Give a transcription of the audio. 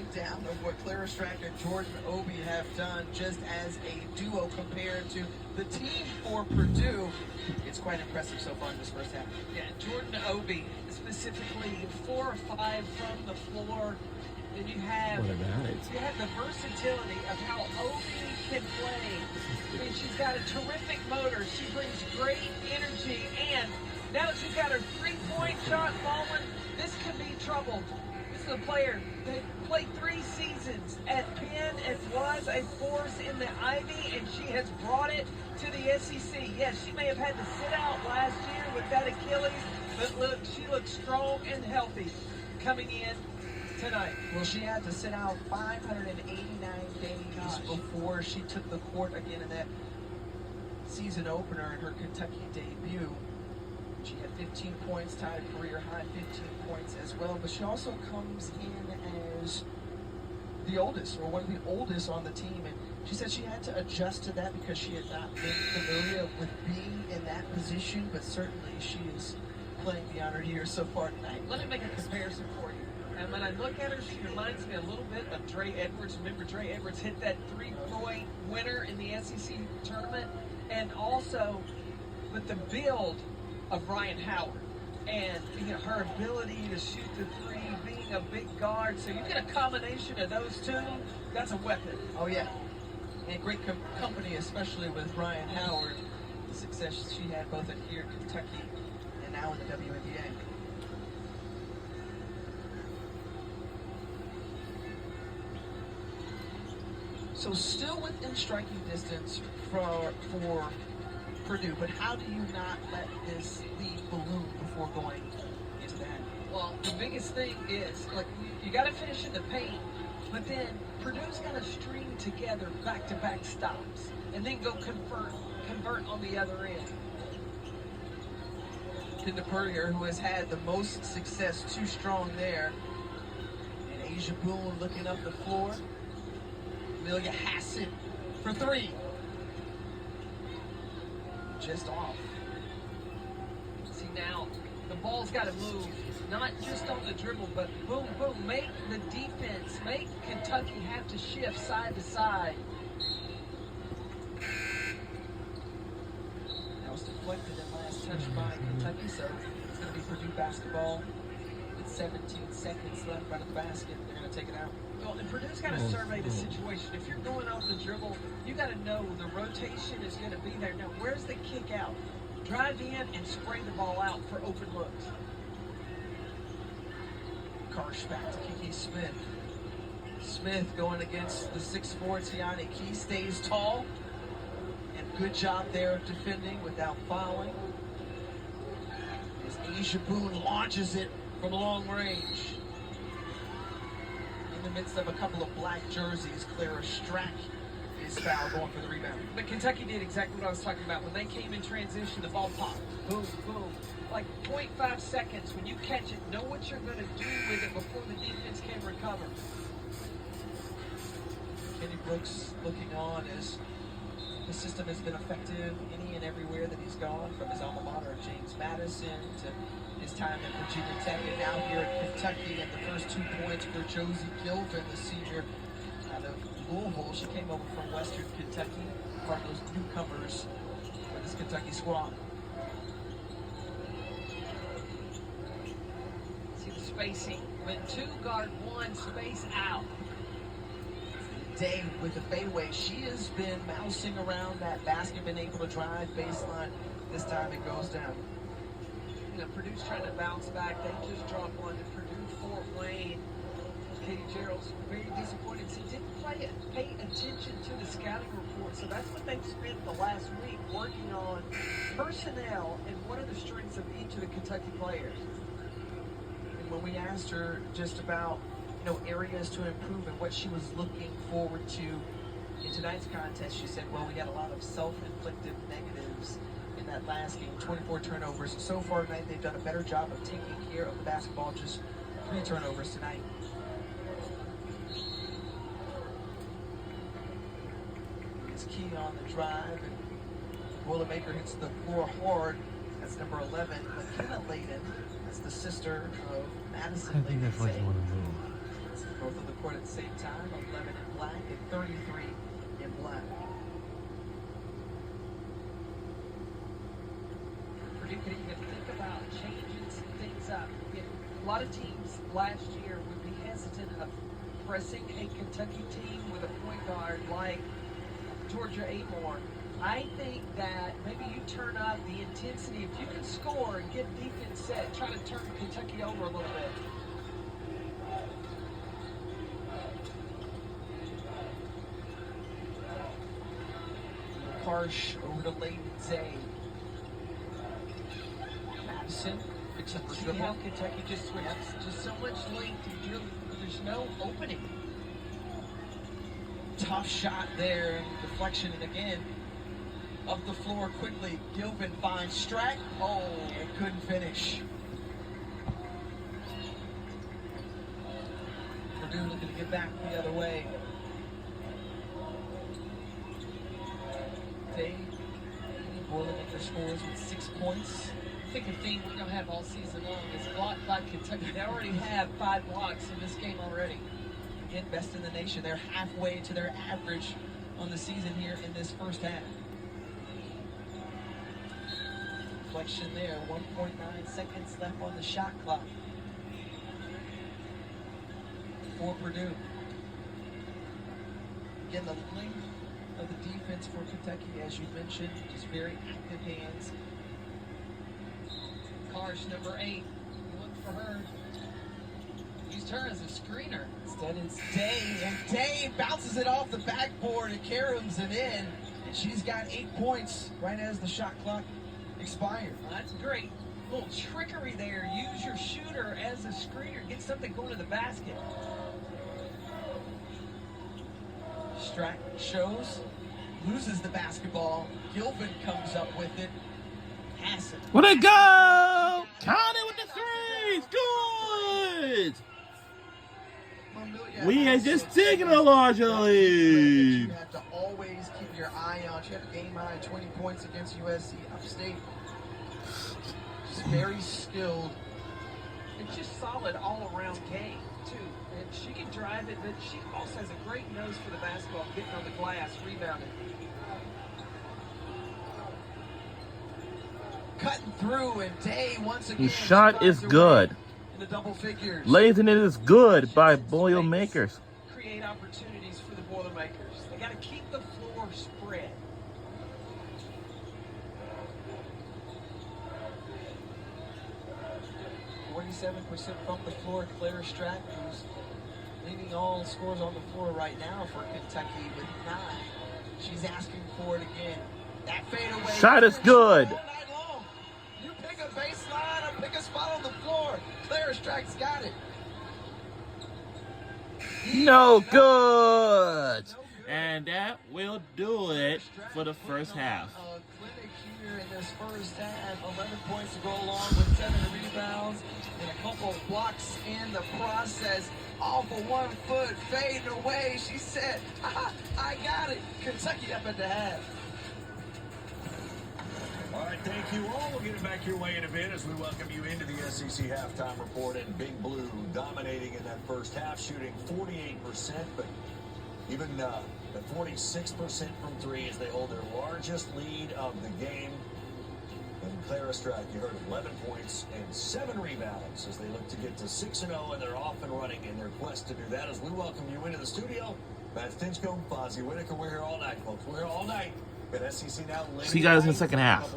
breakdown of what Clara Strack and Jordan Obi have done just as a duo compared to the team for Purdue. It's quite impressive so far in this first half. Yeah, Jordan Obi, specifically 4 or 5 from the floor. Then you have the versatility of how Obi can play. I mean, she's got a terrific motor. She brings great energy, and now that she's got her three-point shot falling, this could be trouble. This is a player that played 3 seasons at Penn and was a force in the Ivy, and she has brought it to the SEC. Yes, she may have had to sit out last year with that Achilles, but look, she looks strong and healthy coming in tonight. Well, she had to sit out 589 days before she took the court again in that season opener in her Kentucky debut. She had 15 points, tied a career high 15 points as well, but she also comes in as the oldest, or one of the oldest on the team, and she said she had to adjust to that because she had not been familiar with being in that position, but certainly she is playing beyond her years so far tonight. Let me make a comparison for you. And when I look at her, she reminds me a little bit of Dre Edwards. Remember, Dre Edwards hit that 3-point winner in the SEC tournament, and also with the build of Ryan Howard, and her ability to shoot the three, being a big guard. So you get a combination of those two, that's a weapon. Oh yeah, and great company, especially with Ryan Howard, the success she had both here in Kentucky and now in the WNBA. So still within striking distance for Purdue, but how do you not let this lead balloon before going into the end? Well, the biggest thing is, like, you got to finish in the paint, but then Purdue's got to string together back-to-back stops and then go convert on the other end. Kendra Purrier, who has had the most success, too strong there. And Asia Boone looking up the floor. Amelia Hassan for 3. Just off. See, now the ball's got to move, not just on the dribble, but boom, boom. Make the defense, make Kentucky have to shift side to side. That was deflected and last touched by Kentucky, so it's going to be Purdue basketball with 17 seconds left by the basket. They're going to take it out. Well, and Purdue's got to survey the situation. If you're going off the dribble, you got to know the rotation is going to be there. Now, where's the kick out? Drive in and spray the ball out for open looks. Karsh back to Kiki Smith. Smith going against the 6'4" Tiani Key, stays tall. And good job there of defending without fouling. As Asia Boone launches it from long range. In the midst of a couple of black jerseys, Clara Strack is fouled, going for the rebound. But Kentucky did exactly what I was talking about. When they came in transition, the ball popped. Boom, boom. Like 0.5 seconds. When you catch it, know what you're going to do with it before the defense can recover. Kenny Brooks looking on as the system has been effective any and everywhere that he's gone, from his alma mater, James Madison, to his time at Virginia Tech, and now here at Kentucky. And the first 2 points for Josie Gilvin, the senior out of Louisville. She came over from Western Kentucky, part of those newcomers for this Kentucky squad. See the spacing. When 2 guard 1, space out. Day with the fadeaway, she has been mousing around that basket, been able to drive baseline. This time it goes down. Purdue's trying to bounce back. They just dropped one to Purdue Fort Wayne. Katie Gerald's very disappointed. She didn't pay attention to the scouting report, so that's what they've spent the last week working on personnel and what are the strengths of each of the Kentucky players. And when we asked her just about areas to improve and what she was looking forward to in tonight's contest, she said, well, we had a lot of self-inflicted negatives in that last game, 24 turnovers. So far tonight, they've done a better job of taking care of the basketball, just 3 turnovers tonight. It's Key on the drive, and Boilermaker hits the floor hard. That's number 11, McKenna Layden. That's the sister of Madison Layden. Both on the court at the same time, 11 in black and 33 in black. Purdue could even think about changing some things up. A lot of teams last year would be hesitant of pressing a Kentucky team with a point guard like Georgia Amore. I think that maybe you turn up the intensity. If you can score and get defense set, try to turn Kentucky over a little bit. Harsh over to Layton Zay. Madison picks up the dribble. See how Kentucky just switches. Just so much length. There's no opening. Tough shot there. Deflection. And again, up the floor quickly. Gilvin finds Strack. Oh, and couldn't finish. Purdue looking to get back the other way. Boilermaker scores with 6 points. I think a theme we're going to have all season long is blocked by Kentucky. They already have 5 blocks in this game already. Again, best in the nation. They're halfway to their average on the season here in this first half. Deflection there, 1.9 seconds left on the shot clock for Purdue. Again, the length of the defense for Kentucky, as you mentioned, just very active hands. Karsh, number 8. Look for her. Used her as a screener. Instead, it's Day, and Day bounces it off the backboard and caroms it in. And she's got 8 points right as the shot clock expired. Well, that's great. A little trickery there. Use your shooter as a screener. Get something going to the basket. Strack shows, loses the basketball. Gilvin comes up with it. Pass it. Where'd it go? Count it with the threes. Good. We are just taking a larger lead. You have to always keep your eye on. She had a game high 20 points against USC Upstate. Just very skilled. It's just solid all-around game, too. And she can drive it, but she also has a great nose for the basketball, getting on the glass, rebounding. Cutting through, and Day once again. His shot is good. In the double figures. Layton, it is good by Boilermakers. Create opportunities for the Boilermakers. They got to keep the floor spread. .47% from the floor. Clara Strack, who's leading all scores on the floor right now for Kentucky with 9. She's asking for it again. That fadeaway. Shot is good. All night long. You pick a baseline or pick a spot on the floor. Clara Strack's got it. No good. And that will do it for the first half. Clinic here in this first half. 11 points to go along with 7 rebounds and a couple of blocks in the process. Off of 1 foot, fading away. She said, I got it. Kentucky up at the half. All right, thank you all. We'll get it back your way in a bit as we welcome you into the SEC Halftime Report. And Big Blue dominating in that first half, shooting 48%, but even at 46% from 3 as they hold their largest lead of the game. And Clara Strack, you heard, 11 points and 7 rebounds as they look to get to 6-0, and they're off and running in their quest to do that. As we welcome you into the studio, Matt Stinchcomb, Fozzie Whitaker, we're here all night, folks. We're here all night. Got SEC Now. See you guys in the second half.